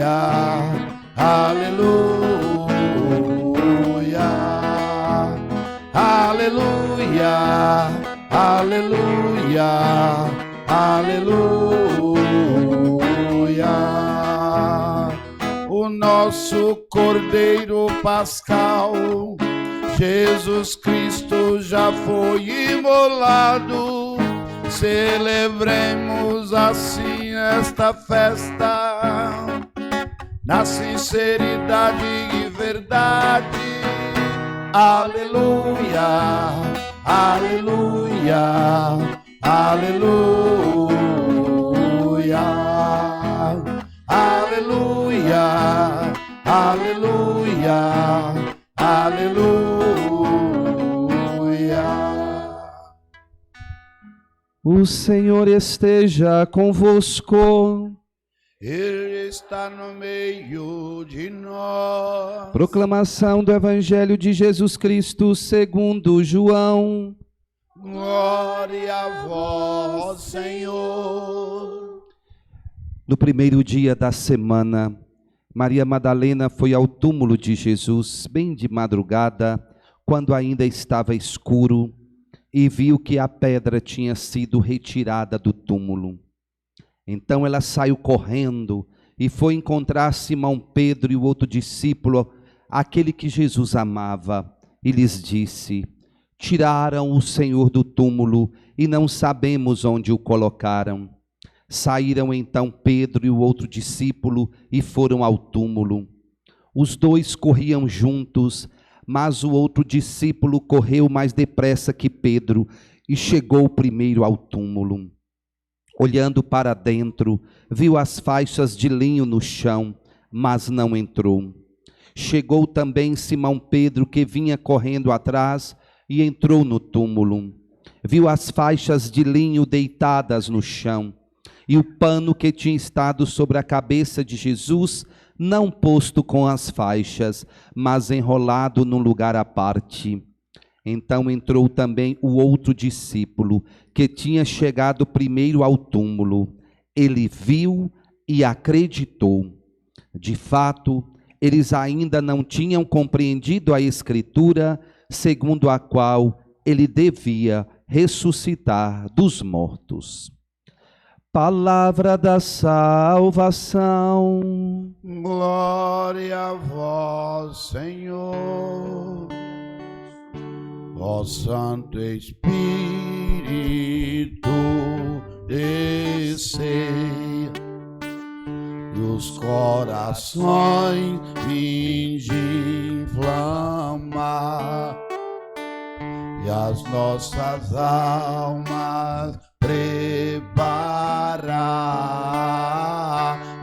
aleluia, aleluia, aleluia, aleluia. O nosso Cordeiro Pascal, Jesus Cristo já foi imolado. Celebremos assim esta festa, na sinceridade e verdade. Aleluia, aleluia, aleluia, aleluia, aleluia, aleluia. O Senhor esteja convosco. Ele está no meio de nós. Proclamação do Evangelho de Jesus Cristo segundo João. Glória a vós, Senhor. No primeiro dia da semana, Maria Madalena foi ao túmulo de Jesus, bem de madrugada, quando ainda estava escuro, e viu que a pedra tinha sido retirada do túmulo. Então ela saiu correndo e foi encontrar Simão Pedro e o outro discípulo, aquele que Jesus amava, e lhes disse: tiraram o Senhor do túmulo e não sabemos onde o colocaram. Saíram então Pedro e o outro discípulo e foram ao túmulo. Os dois corriam juntos, mas o outro discípulo correu mais depressa que Pedro e chegou primeiro ao túmulo. Olhando para dentro, viu as faixas de linho no chão, mas não entrou. Chegou também Simão Pedro, que vinha correndo atrás, e entrou no túmulo. Viu as faixas de linho deitadas no chão, e o pano que tinha estado sobre a cabeça de Jesus, não posto com as faixas, mas enrolado num lugar à parte. Então entrou também o outro discípulo, que tinha chegado primeiro ao túmulo. Ele viu e acreditou. De fato, eles ainda não tinham compreendido a Escritura, segundo a qual ele devia ressuscitar dos mortos. Palavra da salvação. Glória a vós, Senhor. Ó Santo Espírito, descei, e os corações vinde inflamar, e as nossas almas preparar,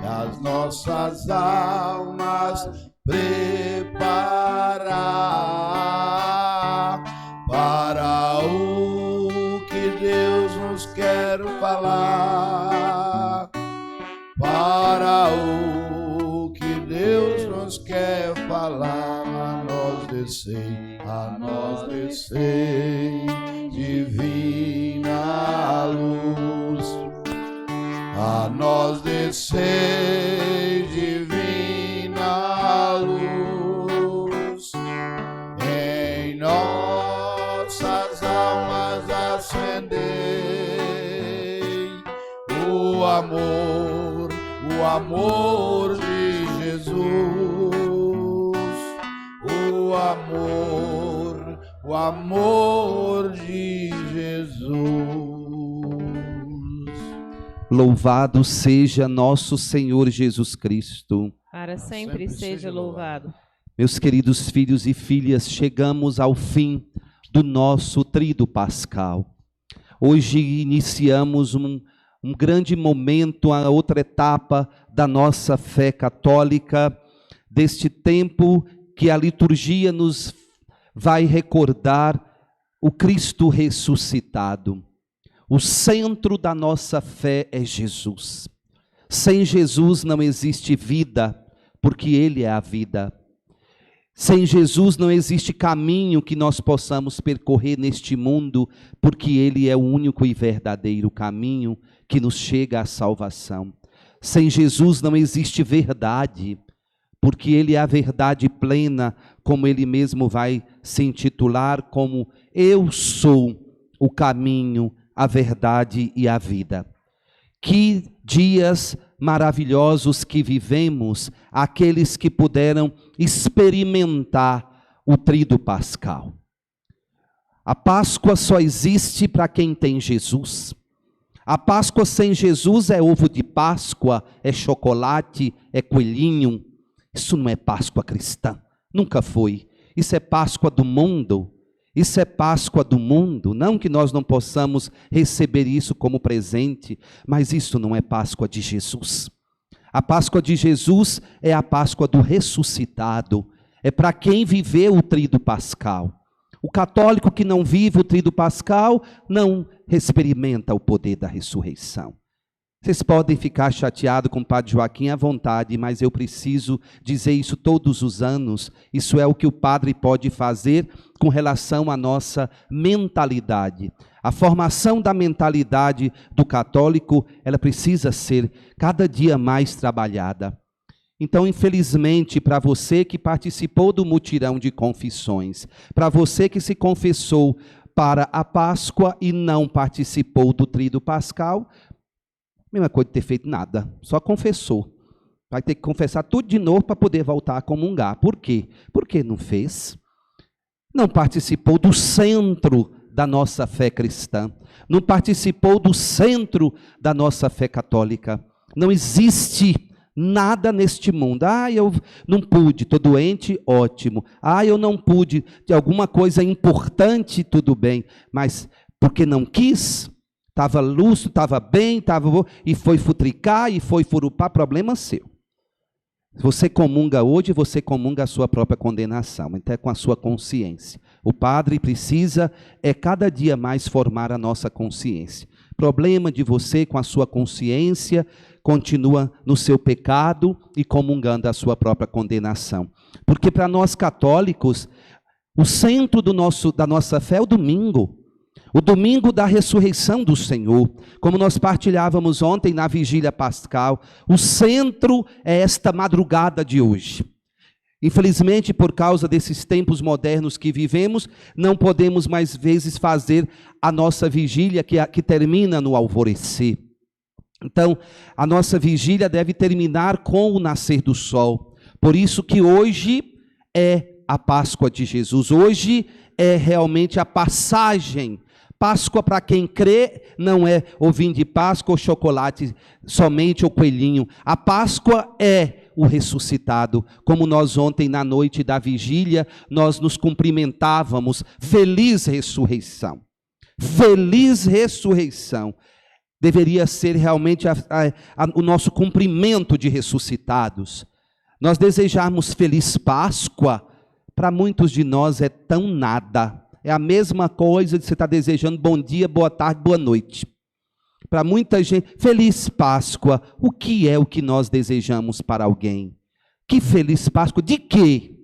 e as nossas almas preparar para o que Deus nos quer falar, para o que Deus nos quer falar. A nós descei, divina luz, a nós descei, divina luz, em nossas almas acendei o amor de Jesus, o amor de Jesus. Louvado seja nosso Senhor Jesus Cristo. Para sempre seja louvado. Meus queridos filhos e filhas, chegamos ao fim do nosso tríduo pascal. Hoje iniciamos um grande momento, a outra etapa da nossa fé católica, deste tempo que a liturgia nos vai recordar o Cristo ressuscitado. O centro da nossa fé é Jesus. Sem Jesus não existe vida, porque Ele é a vida. Sem Jesus não existe caminho que nós possamos percorrer neste mundo, porque Ele é o único e verdadeiro caminho que nos chega à salvação. Sem Jesus não existe verdade, porque Ele é a verdade plena, como Ele mesmo vai se intitular, como eu sou o caminho, a verdade e a vida. Que dias maravilhosos que vivemos, aqueles que puderam experimentar o tríduo pascal. A Páscoa só existe para quem tem Jesus. A Páscoa sem Jesus é ovo de Páscoa, é chocolate, é coelhinho. Isso não é Páscoa cristã, nunca foi. Isso é Páscoa do mundo. Isso é Páscoa do mundo, não que nós não possamos receber isso como presente, mas isso não é Páscoa de Jesus. A Páscoa de Jesus é a Páscoa do ressuscitado, é para quem viveu o tríduo pascal. O católico que não vive o tríduo pascal não experimenta o poder da ressurreição. Vocês podem ficar chateados com o Padre Joaquim à vontade, mas eu preciso dizer isso todos os anos. Isso é o que o padre pode fazer com relação à nossa mentalidade. A formação da mentalidade do católico, ela precisa ser cada dia mais trabalhada. Então, infelizmente, para você que participou do mutirão de confissões, para você que se confessou para a Páscoa e não participou do tríduo pascal, mesma coisa de ter feito nada, só confessou. Vai ter que confessar tudo de novo para poder voltar a comungar. Por quê? Porque não fez. Não participou do centro da nossa fé cristã. Não participou do centro da nossa fé católica. Não existe nada neste mundo. Eu não pude, estou doente, ótimo. Eu não pude, de alguma coisa importante, tudo bem. Mas porque não quis, estava lúcido, estava bem, e foi futricar, e foi furupar, problema seu. Você comunga hoje, você comunga a sua própria condenação, então é com a sua consciência. O padre precisa, cada dia mais formar a nossa consciência. Problema de você com a sua consciência, continua no seu pecado e comungando a sua própria condenação. Porque para nós católicos, o centro da nossa fé é o domingo. O domingo da ressurreição do Senhor, como nós partilhávamos ontem na vigília pascal, o centro é esta madrugada de hoje. Infelizmente, por causa desses tempos modernos que vivemos, não podemos mais vezes fazer a nossa vigília que termina no alvorecer. Então, a nossa vigília deve terminar com o nascer do sol. Por isso que hoje é a Páscoa de Jesus. Hoje é realmente a passagem. Páscoa para quem crê não é ovinho de Páscoa ou chocolate somente ou coelhinho. A Páscoa é o ressuscitado. Como nós ontem na noite da vigília, nós nos cumprimentávamos. Feliz ressurreição. Feliz ressurreição. Deveria ser realmente o nosso cumprimento de ressuscitados. Nós desejarmos feliz Páscoa, para muitos de nós é tão nada. É a mesma coisa de você estar desejando bom dia, boa tarde, boa noite. Para muita gente, feliz Páscoa. O que é o que nós desejamos para alguém? Que feliz Páscoa? De quê?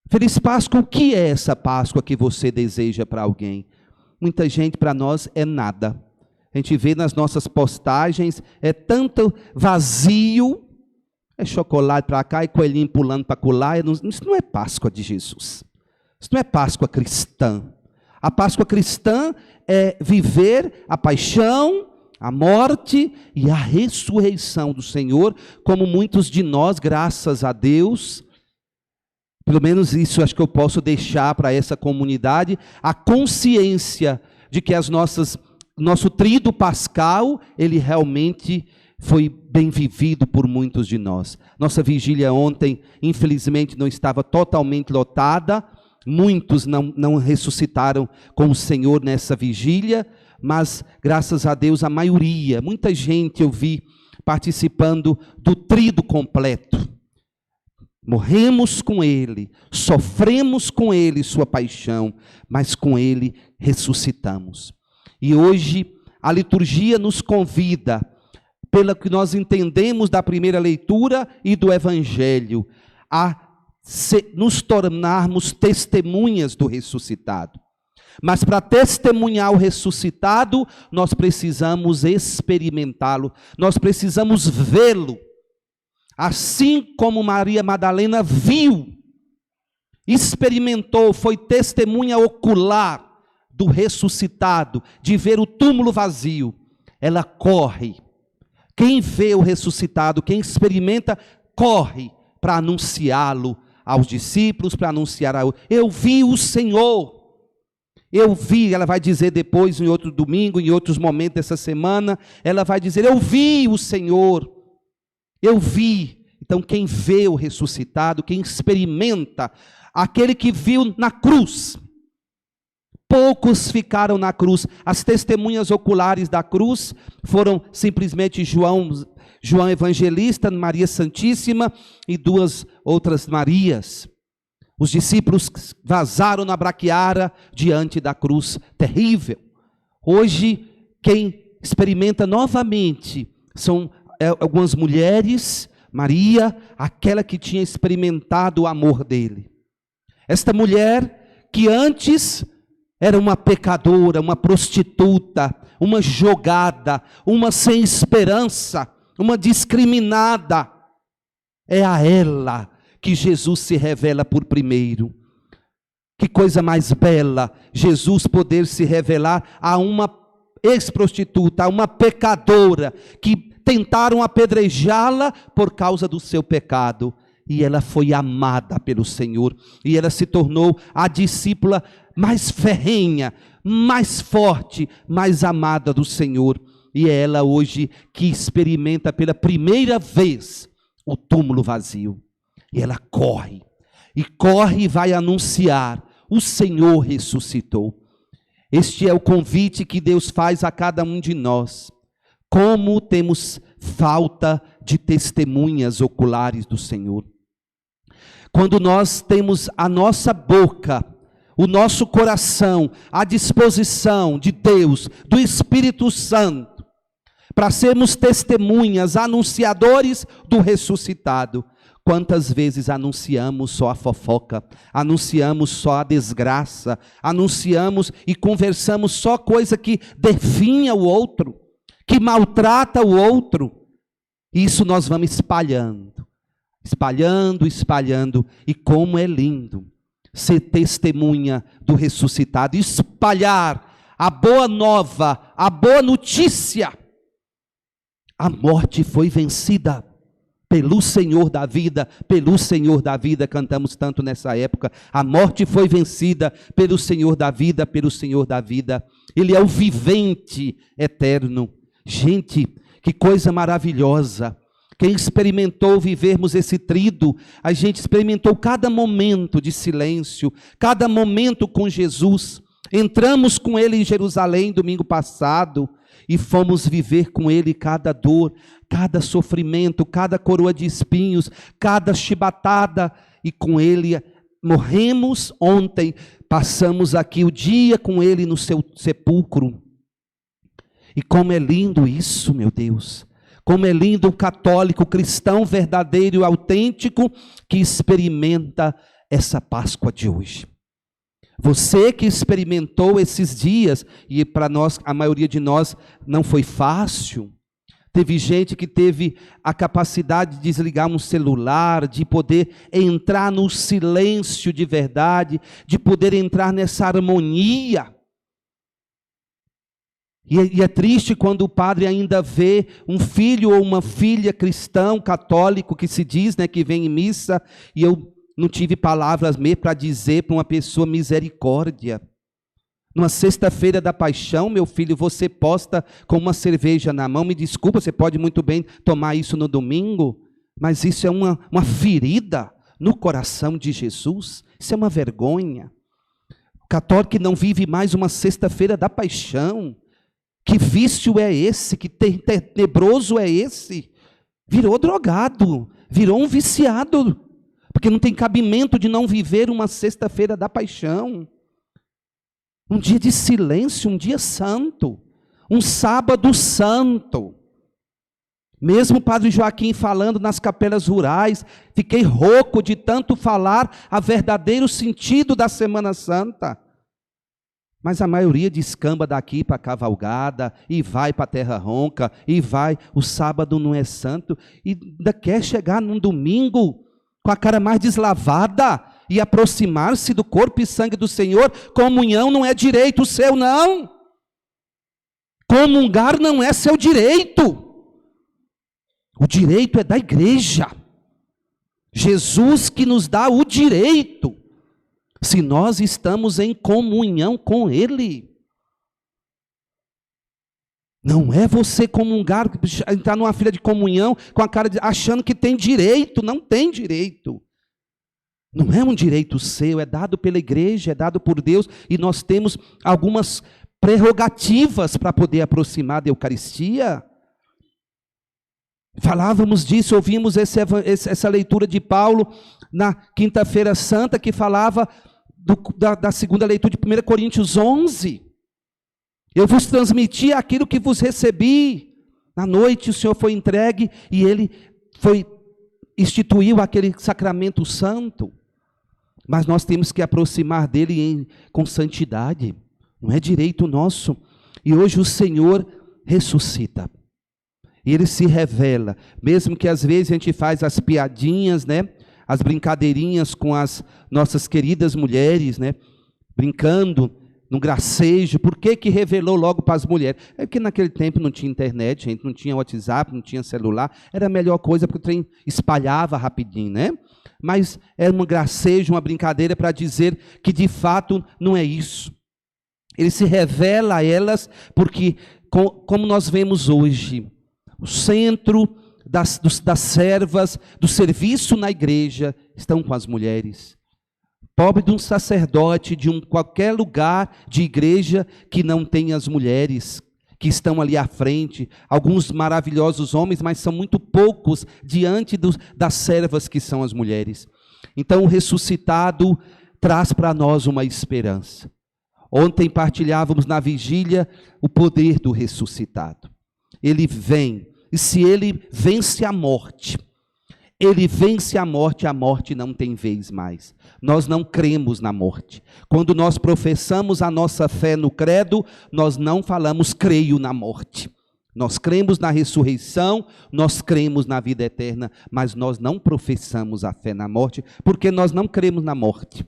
Feliz Páscoa, o que é essa Páscoa que você deseja para alguém? Muita gente, para nós, é nada. A gente vê nas nossas postagens, é tanto vazio, é chocolate para cá e coelhinho pulando para colar. Isso não é Páscoa de Jesus. Isso não é Páscoa cristã. A Páscoa cristã é viver a paixão, a morte e a ressurreição do Senhor, como muitos de nós, graças a Deus, pelo menos isso acho que eu posso deixar para essa comunidade, a consciência de que nosso tríduo pascal, ele realmente foi bem vivido por muitos de nós. Nossa vigília ontem, infelizmente, não estava totalmente lotada. Muitos não ressuscitaram com o Senhor nessa vigília, mas graças a Deus a maioria, muita gente eu vi participando do tríduo completo. Morremos com Ele, sofremos com Ele sua paixão, mas com Ele ressuscitamos. E hoje a liturgia nos convida, pelo que nós entendemos da primeira leitura e do Evangelho, a nos tornarmos testemunhas do ressuscitado. Mas para testemunhar o ressuscitado, nós precisamos experimentá-lo, nós precisamos vê-lo. Assim como Maria Madalena viu, experimentou, foi testemunha ocular do ressuscitado, de ver o túmulo vazio, ela corre. Quem vê o ressuscitado, quem experimenta, corre para anunciá-lo aos discípulos, para anunciar a outros. Eu vi o Senhor. Eu vi, ela vai dizer depois, em outro domingo, em outros momentos dessa semana, ela vai dizer, eu vi o Senhor, eu vi. Então quem vê o ressuscitado, quem experimenta, aquele que viu na cruz, poucos ficaram na cruz, as testemunhas oculares da cruz foram simplesmente João Evangelista, Maria Santíssima e duas outras Marias. Os discípulos vazaram na braquiara diante da cruz terrível. Hoje, quem experimenta novamente são algumas mulheres, Maria, aquela que tinha experimentado o amor dele. Esta mulher que antes era uma pecadora, uma prostituta, uma jogada, uma sem esperança, uma discriminada, é a ela que Jesus se revela por primeiro. Que coisa mais bela, Jesus poder se revelar a uma ex-prostituta, a uma pecadora, que tentaram apedrejá-la por causa do seu pecado, e ela foi amada pelo Senhor, e ela se tornou a discípula mais ferrenha, mais forte, mais amada do Senhor, e é ela hoje que experimenta pela primeira vez o túmulo vazio. E ela corre e vai anunciar, o Senhor ressuscitou. Este é o convite que Deus faz a cada um de nós. Como temos falta de testemunhas oculares do Senhor. Quando nós temos a nossa boca, o nosso coração à disposição de Deus, do Espírito Santo, para sermos testemunhas, anunciadores do ressuscitado, quantas vezes anunciamos só a fofoca, anunciamos só a desgraça, anunciamos e conversamos só coisa que definha o outro, que maltrata o outro. Isso nós vamos espalhando, e como é lindo ser testemunha do ressuscitado, espalhar a boa nova, a boa notícia. A morte foi vencida pelo Senhor da vida, cantamos tanto nessa época. A morte foi vencida pelo Senhor da vida, Ele é o vivente eterno. Gente, que coisa maravilhosa. Quem experimentou vivermos esse trido, a gente experimentou cada momento de silêncio, cada momento com Jesus. Entramos com Ele em Jerusalém domingo passado e fomos viver com Ele cada dor, cada sofrimento, cada coroa de espinhos, cada chibatada, e com Ele morremos ontem, passamos aqui o dia com Ele no seu sepulcro. E como é lindo isso, meu Deus. Como é lindo o católico, cristão verdadeiro e autêntico que experimenta essa Páscoa de hoje. Você que experimentou esses dias, e para nós, a maioria de nós, não foi fácil. Teve gente que teve a capacidade de desligar um celular, de poder entrar no silêncio de verdade, de poder entrar nessa harmonia. E é triste quando o padre ainda vê um filho ou uma filha cristão, católico, que se diz, né, que vem em missa, e eu não tive palavras mesmo para dizer para uma pessoa misericórdia. Numa sexta-feira da paixão, meu filho, você posta com uma cerveja na mão, me desculpa, você pode muito bem tomar isso no domingo, mas isso é uma ferida no coração de Jesus, isso é uma vergonha. O católico que não vive mais uma sexta-feira da paixão, que vício é esse? Que tenebroso é esse? Virou drogado, virou um viciado, porque não tem cabimento de não viver uma sexta-feira da paixão. Um dia de silêncio, um dia santo, um sábado santo. Mesmo o padre Joaquim falando nas capelas rurais, fiquei rouco de tanto falar a verdadeiro sentido da Semana Santa. Mas a maioria descamba daqui para a cavalgada, e vai para a terra ronca, e vai, o sábado não é santo, e ainda quer chegar num domingo com a cara mais deslavada, e aproximar-se do corpo e sangue do Senhor. Comunhão não é direito seu, não. Comungar não é seu direito. O direito é da igreja. Jesus que nos dá o direito, se nós estamos em comunhão com Ele. Não é você comungar, entrar numa fila de comunhão com a cara achando que tem direito. Não tem direito. Não é um direito seu, é dado pela igreja, é dado por Deus, e nós temos algumas prerrogativas para poder aproximar da Eucaristia. Falávamos disso, ouvimos essa leitura de Paulo na Quinta-feira Santa, que falava da segunda leitura de 1 Coríntios 11. Eu vos transmiti aquilo que vos recebi. Na noite o Senhor foi entregue e Ele instituiu aquele sacramento santo. Mas nós temos que aproximar dele com santidade. Não é direito nosso. E hoje o Senhor ressuscita. E Ele se revela. Mesmo que às vezes a gente faz as piadinhas, né? As brincadeirinhas com as nossas queridas mulheres, né? Brincando no gracejo. Por que revelou logo para as mulheres? É porque naquele tempo não tinha internet, gente, não tinha WhatsApp, não tinha celular. Era a melhor coisa, porque o trem espalhava rapidinho, né? Mas era um gracejo, uma brincadeira para dizer que de fato não é isso. Ele se revela a elas porque, como nós vemos hoje, o centro das servas, do serviço na igreja, estão com as mulheres. Pobre de um sacerdote, de qualquer lugar de igreja que não tem as mulheres, que estão ali à frente, alguns maravilhosos homens, mas são muito poucos diante das servas que são as mulheres. Então o ressuscitado traz para nós uma esperança. Ontem partilhávamos na vigília o poder do ressuscitado. Ele vem, e se ele vence a morte a morte não tem vez mais. Nós não cremos na morte. Quando nós professamos a nossa fé no credo, nós não falamos creio na morte. Nós cremos na ressurreição, nós cremos na vida eterna, mas nós não professamos a fé na morte, porque nós não cremos na morte.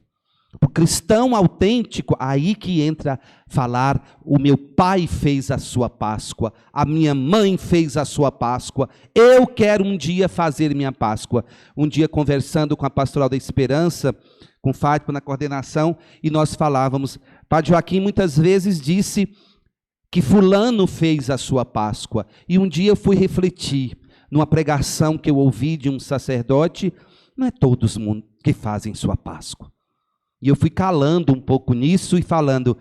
O cristão autêntico, aí que entra falar, o meu pai fez a sua Páscoa, a minha mãe fez a sua Páscoa, eu quero um dia fazer minha Páscoa. Um dia conversando com a Pastoral da Esperança, com Fátima na coordenação, e nós falávamos, Padre Joaquim muitas vezes disse que fulano fez a sua Páscoa, e um dia eu fui refletir, numa pregação que eu ouvi de um sacerdote, não é todos que fazem sua Páscoa. E eu fui calando um pouco nisso e falando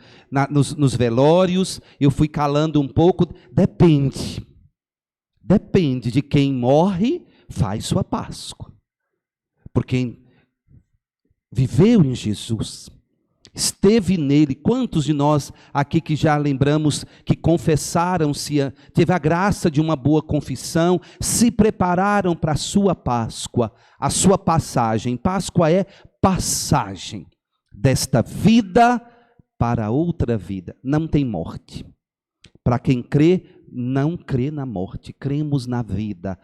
nos velórios, eu fui calando um pouco, depende de quem morre, faz sua Páscoa. Porque viveu em Jesus, esteve nele. Quantos de nós aqui que já lembramos que confessaram-se, teve a graça de uma boa confissão, se prepararam para a sua Páscoa, a sua passagem. Páscoa é passagem desta vida para outra vida. Não tem morte. Para quem crê, não crê na morte. Cremos na vida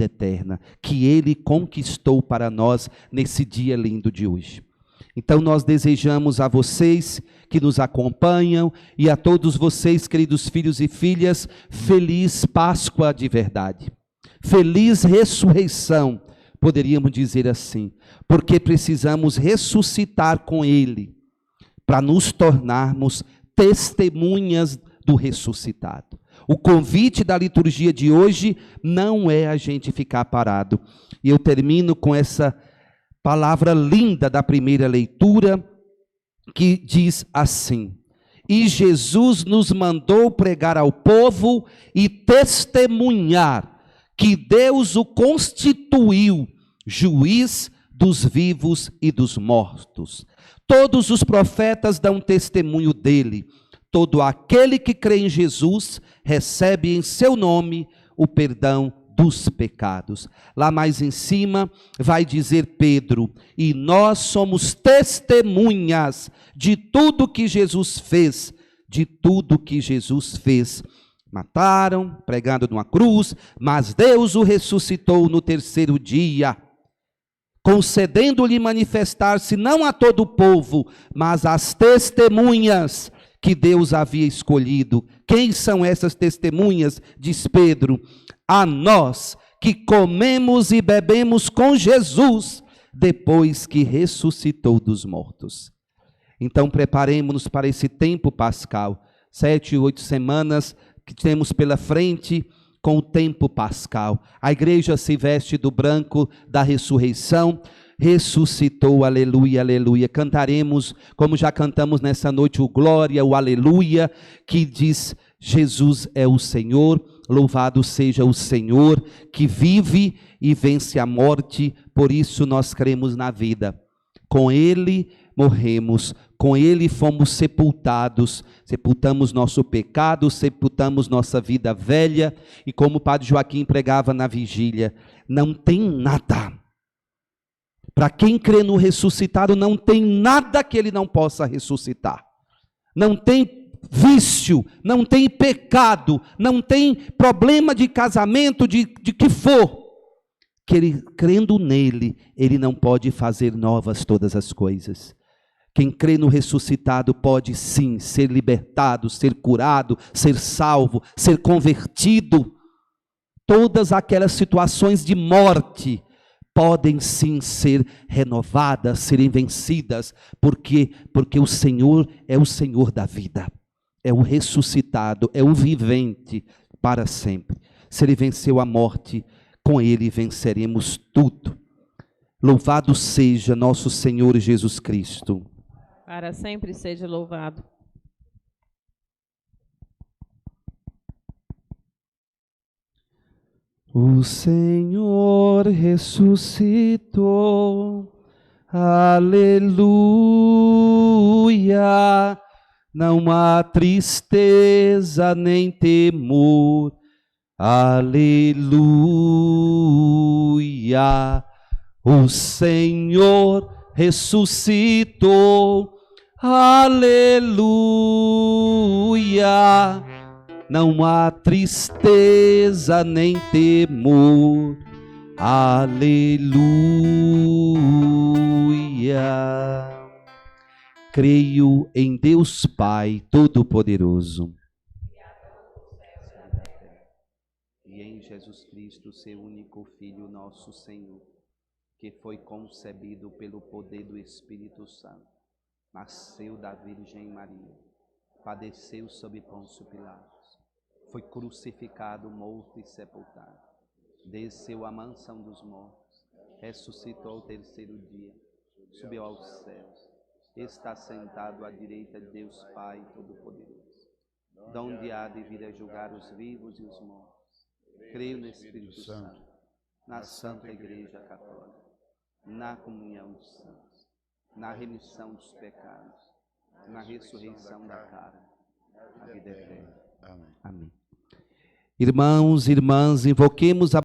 eterna, que Ele conquistou para nós nesse dia lindo de hoje. Então nós desejamos a vocês que nos acompanham e a todos vocês, queridos filhos e filhas, feliz Páscoa de verdade. Feliz ressurreição. Poderíamos dizer assim, porque precisamos ressuscitar com Ele, para nos tornarmos testemunhas do ressuscitado. O convite da liturgia de hoje não é a gente ficar parado. E eu termino com essa palavra linda da primeira leitura, que diz assim: e Jesus nos mandou pregar ao povo e testemunhar que Deus o constituiu juiz dos vivos e dos mortos. Todos os profetas dão testemunho dele. Todo aquele que crê em Jesus recebe em seu nome o perdão dos pecados. Lá mais em cima vai dizer Pedro: e nós somos testemunhas de tudo que Jesus fez, de tudo que Jesus fez. Mataram, pregado numa cruz, mas Deus o ressuscitou no terceiro dia, concedendo-lhe manifestar-se não a todo o povo, mas às testemunhas que Deus havia escolhido. Quem são essas testemunhas? Diz Pedro: a nós que comemos e bebemos com Jesus, depois que ressuscitou dos mortos. Então preparemos-nos para esse tempo pascal, 7, 8 semanas que temos pela frente com o tempo pascal. A igreja se veste do branco da ressurreição, ressuscitou, aleluia, aleluia. Cantaremos, como já cantamos nessa noite, o glória, o aleluia, que diz: Jesus é o Senhor, louvado seja o Senhor, que vive e vence a morte, por isso nós cremos na vida. Com Ele morremos, com Ele fomos sepultados, sepultamos nosso pecado, sepultamos nossa vida velha, e como o Padre Joaquim pregava na vigília, não tem nada, para quem crê no ressuscitado, não tem nada que Ele não possa ressuscitar, não tem vício, não tem pecado, não tem problema de casamento, de que for, que ele, crendo nele, Ele não pode fazer novas todas as coisas. Quem crê no ressuscitado pode sim ser libertado, ser curado, ser salvo, ser convertido. Todas aquelas situações de morte podem sim ser renovadas, serem vencidas, porque o Senhor é o Senhor da vida, é o ressuscitado, é o vivente para sempre. Se Ele venceu a morte, com Ele venceremos tudo. Louvado seja nosso Senhor Jesus Cristo. Para sempre seja louvado. O Senhor ressuscitou, aleluia. Não há tristeza nem temor, aleluia. O Senhor ressuscitou, aleluia. Não há tristeza nem temor, aleluia. Creio em Deus Pai Todo-Poderoso e em Jesus Cristo, seu único Filho, nosso Senhor, que foi concebido pelo poder do Espírito Santo, nasceu da Virgem Maria, padeceu sob Pôncio Pilatos, foi crucificado, morto e sepultado, desceu à mansão dos mortos, ressuscitou ao terceiro dia, subiu aos céus, está sentado à direita de Deus Pai Todo-Poderoso, donde há de vir a julgar os vivos e os mortos. Creio no Espírito Santo, na Santa Igreja Católica, na comunhão dos santos, na remissão dos pecados, na ressurreição da carne, na vida eterna. Amém. Irmãos e irmãs, invoquemos a